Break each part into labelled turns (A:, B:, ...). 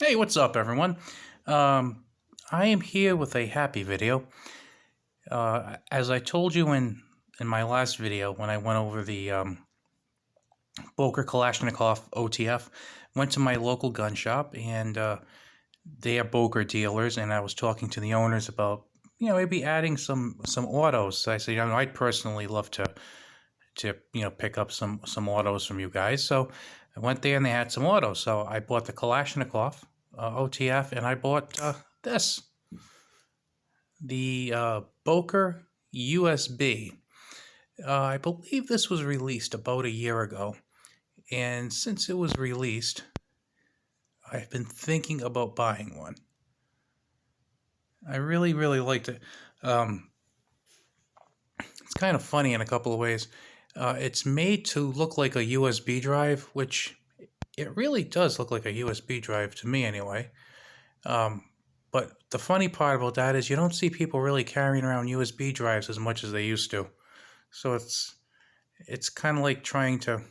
A: Hey, what's up, everyone? I am here with a happy video. As I told you in my last video, when I went over the Boker OTF, went to my local gun shop, and they are Boker dealers, and I was talking to the owners about, maybe adding some autos. So I said, I'd personally love to pick up some autos from you guys. So I went there and they had some autos. So I bought the Kalashnikov OTF, and I bought this, the Boker USB. I believe this was released about a year ago, and since it was released, I've been thinking about buying one. I really, really liked it. It's kind of funny in a couple of ways. It's made to look like a USB drive, which it really does look like a USB drive to me anyway. But the funny part about that is you don't see people really carrying around USB drives as much as they used to. So it's kind of like trying to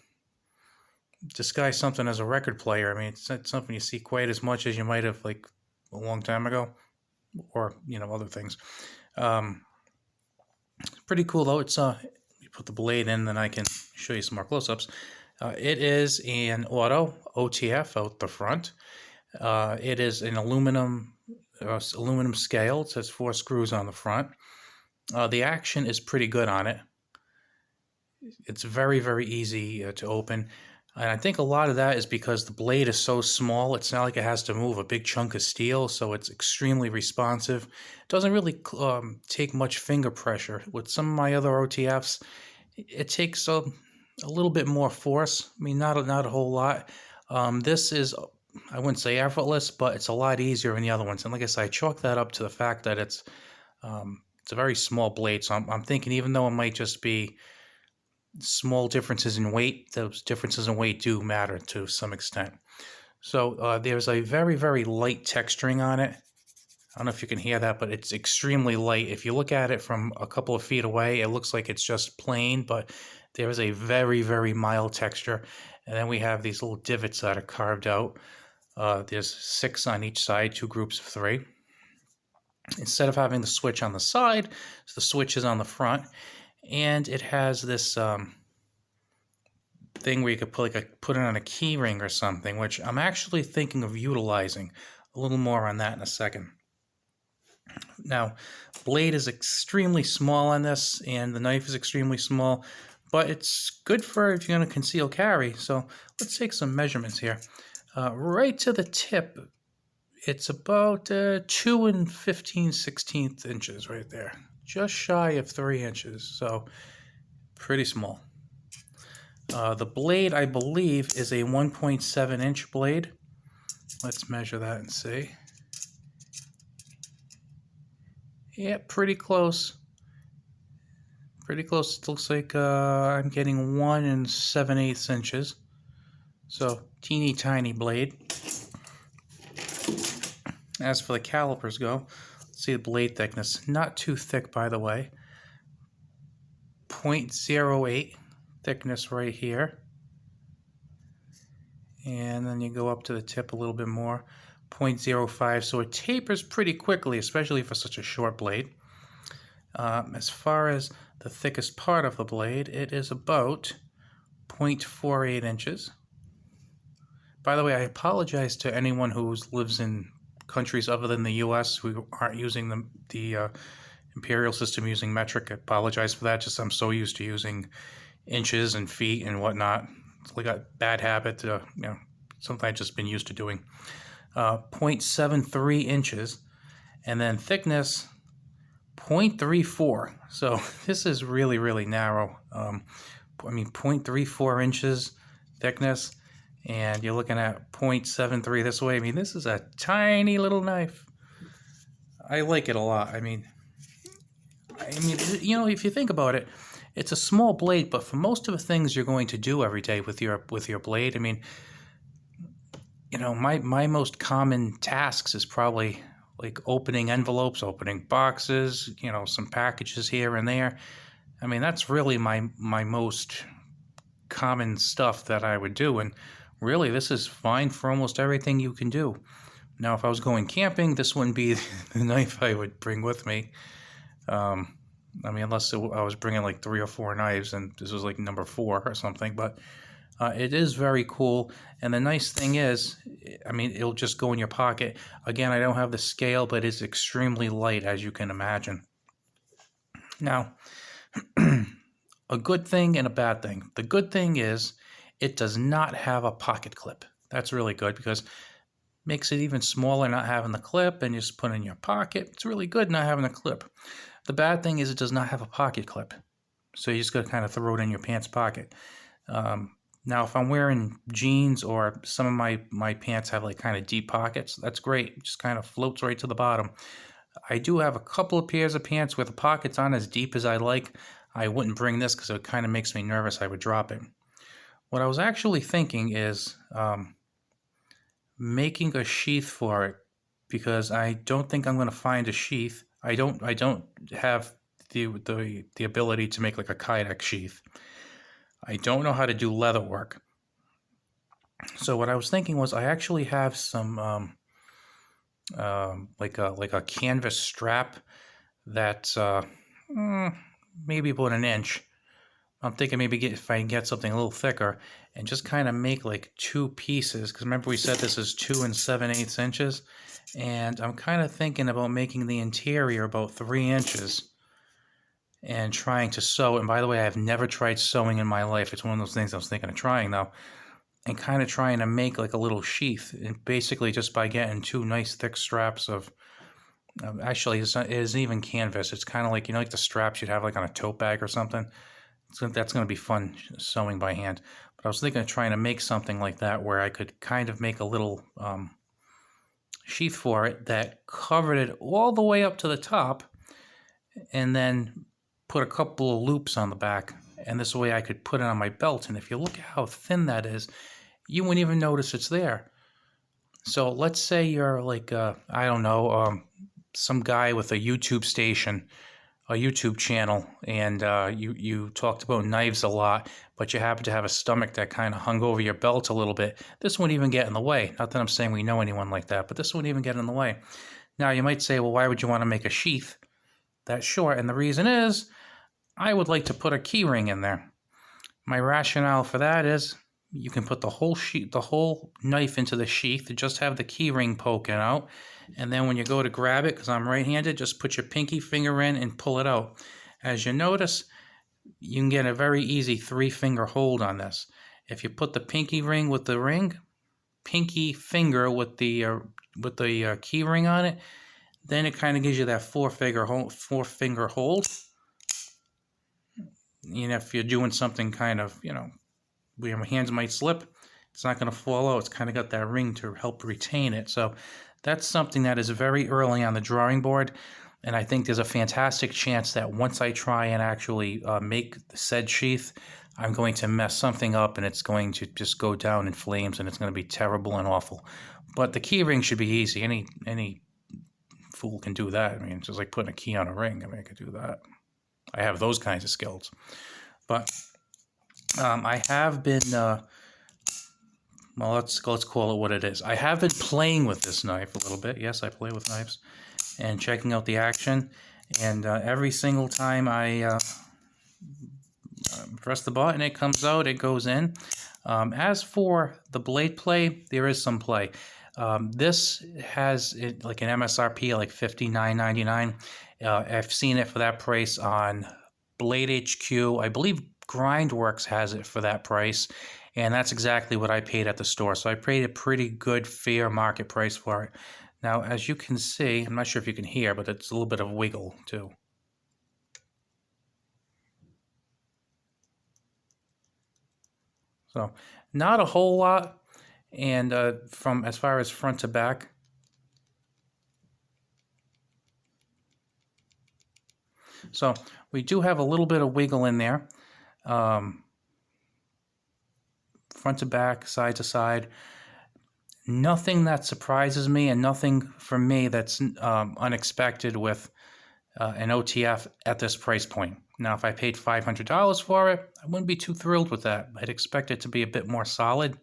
A: disguise something as a record player. I mean, it's not something you see quite as much as you might have like a long time ago, or other things. Pretty cool though. It's you put the blade in, then I can show you some more close-ups. It is an auto OTF out the front. It is an aluminum scale. It says 4 screws on the front. The action is pretty good on it. It's very, very easy to open. And I think a lot of that is because the blade is so small. It's not like it has to move a big chunk of steel, so it's extremely responsive. It doesn't really take much finger pressure. With some of my other OTFs, it takes a little bit more force. I mean, not a whole lot. This is, I wouldn't say effortless, but it's a lot easier than the other ones. And like I said, I chalk that up to the fact that it's a very small blade. So I'm thinking, even though it might just be small differences in weight, those differences in weight do matter to some extent. So there's a very, very light texturing on it. I don't know if you can hear that, but it's extremely light. If you look at it from a couple of feet away, it looks like it's just plain, but there is a very, very mild texture. And then we have these little divots that are carved out. There's 6 on each side, 2 groups of 3. Instead of having the switch on the side, the switch is on the front. And it has this thing where you could put it on a key ring or something, which I'm actually thinking of utilizing. A little more on that in a second. Now, blade is extremely small on this, and the knife is extremely small, but it's good for if you're going to conceal carry. So let's take some measurements here. Right to the tip, it's about 2 15/16 inches right there. Just shy of 3 inches, so pretty small. The blade, I believe, is a 1.7 inch blade. Let's measure that and see. Yeah, pretty close. Pretty close. It looks like I'm getting 1 7/8 inches. So, teeny tiny blade. As for the calipers go, let's see the blade thickness. Not too thick, by the way. 0.08 thickness right here. And then you go up to the tip a little bit more. 0.05, so it tapers pretty quickly, especially for such a short blade. As far as the thickest part of the blade, it is about 0.48 inches. By the way, I apologize to anyone who lives in countries other than the U.S. who aren't using the imperial system using metric. I apologize for that. Just I'm so used to using inches and feet and whatnot. It's like a bad habit. Something I've just been used to doing. 0.73 inches, and then thickness 0.34. So this is really, really narrow. 0.34 inches thickness, and you're looking at 0.73 this way. I mean, this is a tiny little knife. I like it a lot. I mean, if you think about it, it's a small blade, but for most of the things you're going to do every day with your blade, I mean, my most common tasks is probably like opening envelopes, opening boxes, some packages here and there. I mean, that's really my most common stuff that I would do. And really, this is fine for almost everything you can do. Now, if I was going camping, this wouldn't be the knife I would bring with me. I mean, unless I was bringing like 3 or 4 knives, and this was like number 4 or something. But it is very cool. And the nice thing is, I mean, it'll just go in your pocket. Again, I don't have the scale, but it's extremely light, as you can imagine. Now, a good thing and a bad thing. The good thing is it does not have a pocket clip. That's really good because it makes it even smaller not having the clip, and you just put it in your pocket. It's really good not having a clip. The bad thing is it does not have a pocket clip. So you just got to kind of throw it in your pants pocket. Now, if I'm wearing jeans or some of my pants have like kind of deep pockets, that's great. It just kind of floats right to the bottom. I do have a couple of pairs of pants with the pockets on as deep as I like. I wouldn't bring this because it kind of makes me nervous I would drop it. What I was actually thinking is making a sheath for it, because I don't think I'm going to find a sheath. I don't have the ability to make like a Kydex sheath. I don't know how to do leather work. So what I was thinking was I actually have some like a canvas strap that's maybe about an inch. I'm thinking maybe if I can get something a little thicker and just kind of make like 2 pieces, because remember we said this is 2 7/8 inches, and I'm kind of thinking about making the interior about 3 inches and trying to sew. And by the way, I've never tried sewing in my life. It's one of those things I was thinking of trying though, and kind of trying to make like a little sheath, and basically just by getting 2 nice thick straps of actually it isn't even canvas. It's kind of like, you know, like the straps you'd have like on a tote bag or something. That's going to be fun sewing by hand. But I was thinking of trying to make something like that where I could kind of make a little sheath for it that covered it all the way up to the top, and then put a couple of loops on the back. And this way I could put it on my belt. And if you look at how thin that is, you wouldn't even notice it's there. So let's say you're like, I don't know, some guy with a YouTube station, a YouTube channel, and you talked about knives a lot, but you happen to have a stomach that kind of hung over your belt a little bit. This wouldn't even get in the way. Not that I'm saying we know anyone like that, but this wouldn't even get in the way. Now, you might say, well, why would you want to make a sheath that short? And the reason is, I would like to put a key ring in there. My rationale for that is you can put the whole knife into the sheath, just have the key ring poking out, and then when you go to grab it, because I'm right-handed, just put your pinky finger in and pull it out. As you notice, you can get a very easy 3-finger hold on this. If you put the pinky ring with the ring, pinky finger with the key ring on it, then it kind of gives you that 4-finger hold. You know, if you're doing something kind of, you know, where your hands might slip, it's not going to fall out. It's kind of got that ring to help retain it. So that's something that is very early on the drawing board, and I think there's a fantastic chance that once I try and actually make the said sheath, I'm going to mess something up, and it's going to just go down in flames, and it's going to be terrible and awful. But the key ring should be easy. Any fool can do that. I mean, it's just like putting a key on a ring. I mean, I could do that. I have those kinds of skills. But I have been, well, let's call it what it is. I have been playing with this knife a little bit. Yes, I play with knives, and checking out the action. And every single time I press the button, it comes out, it goes in. As for the blade play, there is some play. This has like an MSRP like $59.99. I've seen it for that price on Blade HQ. I believe Grindworks has it for that price, and that's exactly what I paid at the store. So I paid a pretty good, fair market price for it. Now, as you can see, I'm not sure if you can hear, but it's a little bit of wiggle too. So not a whole lot, and from as far as front to back. So we do have a little bit of wiggle in there, front to back, side to side. Nothing that surprises me, and nothing for me that's unexpected with an OTF at this price point. Now, if I paid $500 for it, I wouldn't be too thrilled with that. I'd expect it to be a bit more solid.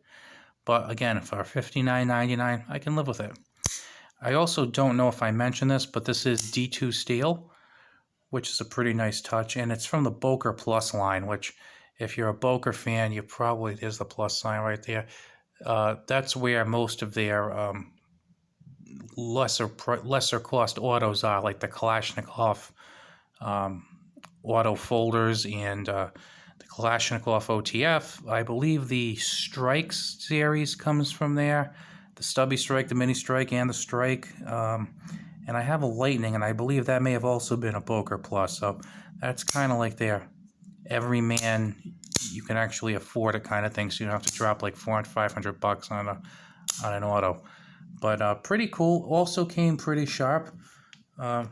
A: But again, for $59.99, I can live with it. I also don't know if I mentioned this, but this is D2 steel, which is a pretty nice touch, and it's from the Boker Plus line, which if you're a Boker fan, you probably, there's the plus sign right there. That's where most of their lesser cost autos are, like the Kalashnikov auto folders and the Kalashnikov OTF. I believe the Strikes series comes from there. The Stubby Strike, the Mini Strike, and the Strike. And I have a Lightning, and I believe that may have also been a Boker Plus. So that's kind of like their everyman, you can actually afford it kind of thing. So you don't have to drop like $400-500 on an auto. But pretty cool. Also came pretty sharp.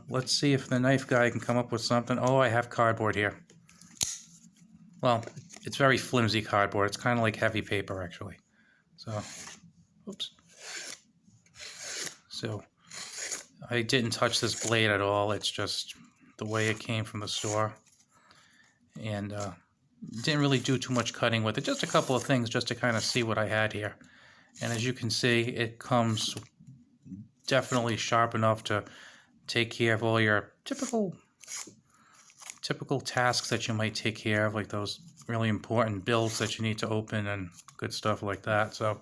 A: Let's see if the knife guy can come up with something. Oh, I have cardboard here. Well, it's very flimsy cardboard. It's kind of like heavy paper, actually. So, oops. So, I didn't touch this blade at all. It's just the way it came from the store. And didn't really do too much cutting with it. Just a couple of things just to kind of see what I had here. And as you can see, it comes definitely sharp enough to take care of all your typical tasks that you might take care of, like those really important bills that you need to open and good stuff like that. So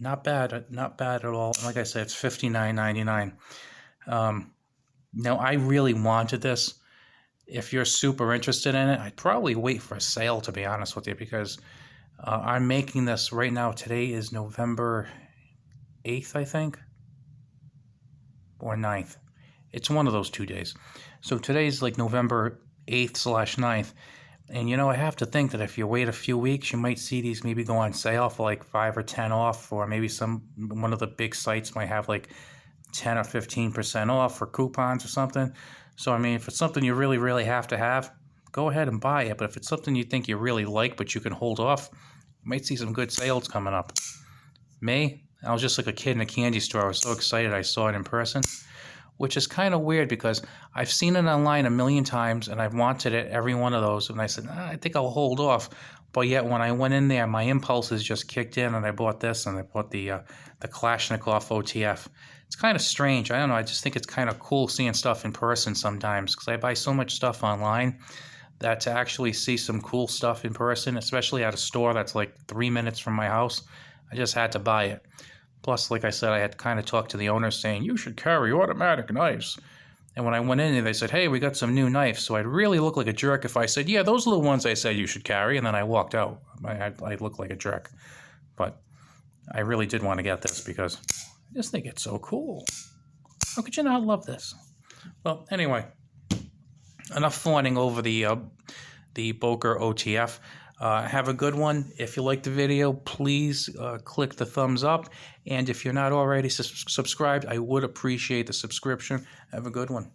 A: not bad at all. Like I said, it's $59.99. Now I really wanted this. If you're super interested in it, I'd probably wait for a sale, to be honest with you, because I'm making this right now. Today is November 8th, I think, or 9th. It's one of those 2 days. So today's like November 8th/9th. And you know, I have to think that if you wait a few weeks, you might see these maybe go on sale for like 5 or 10 off, or maybe one of the big sites might have like 10 or 15% off for coupons or something. So I mean, if it's something you really, really have to have, go ahead and buy it. But if it's something you think you really like, but you can hold off, you might see some good sales coming up. I was just like a kid in a candy store. I was so excited I saw it in person, which is kind of weird because I've seen it online a million times and I've wanted it, every one of those. And I said, I think I'll hold off. But yet when I went in there, my impulses just kicked in and I bought this, and I bought the Kalashnikov OTF. It's kind of strange. I don't know. I just think it's kind of cool seeing stuff in person sometimes, because I buy so much stuff online that to actually see some cool stuff in person, especially at a store that's like 3 minutes from my house, I just had to buy it. Plus, like I said, I had kind of talked to the owner saying, you should carry automatic knives. And when I went in there, they said, hey, we got some new knives. So I'd really look like a jerk if I said, yeah, those are the ones I said you should carry. And then I walked out. I'd look like a jerk. But I really did want to get this because I just think it's so cool. How could you not love this? Well, anyway, enough fawning over the Boker OTF. Have a good one. If you liked the video, please click the thumbs up. And if you're not already subscribed, I would appreciate the subscription. Have a good one.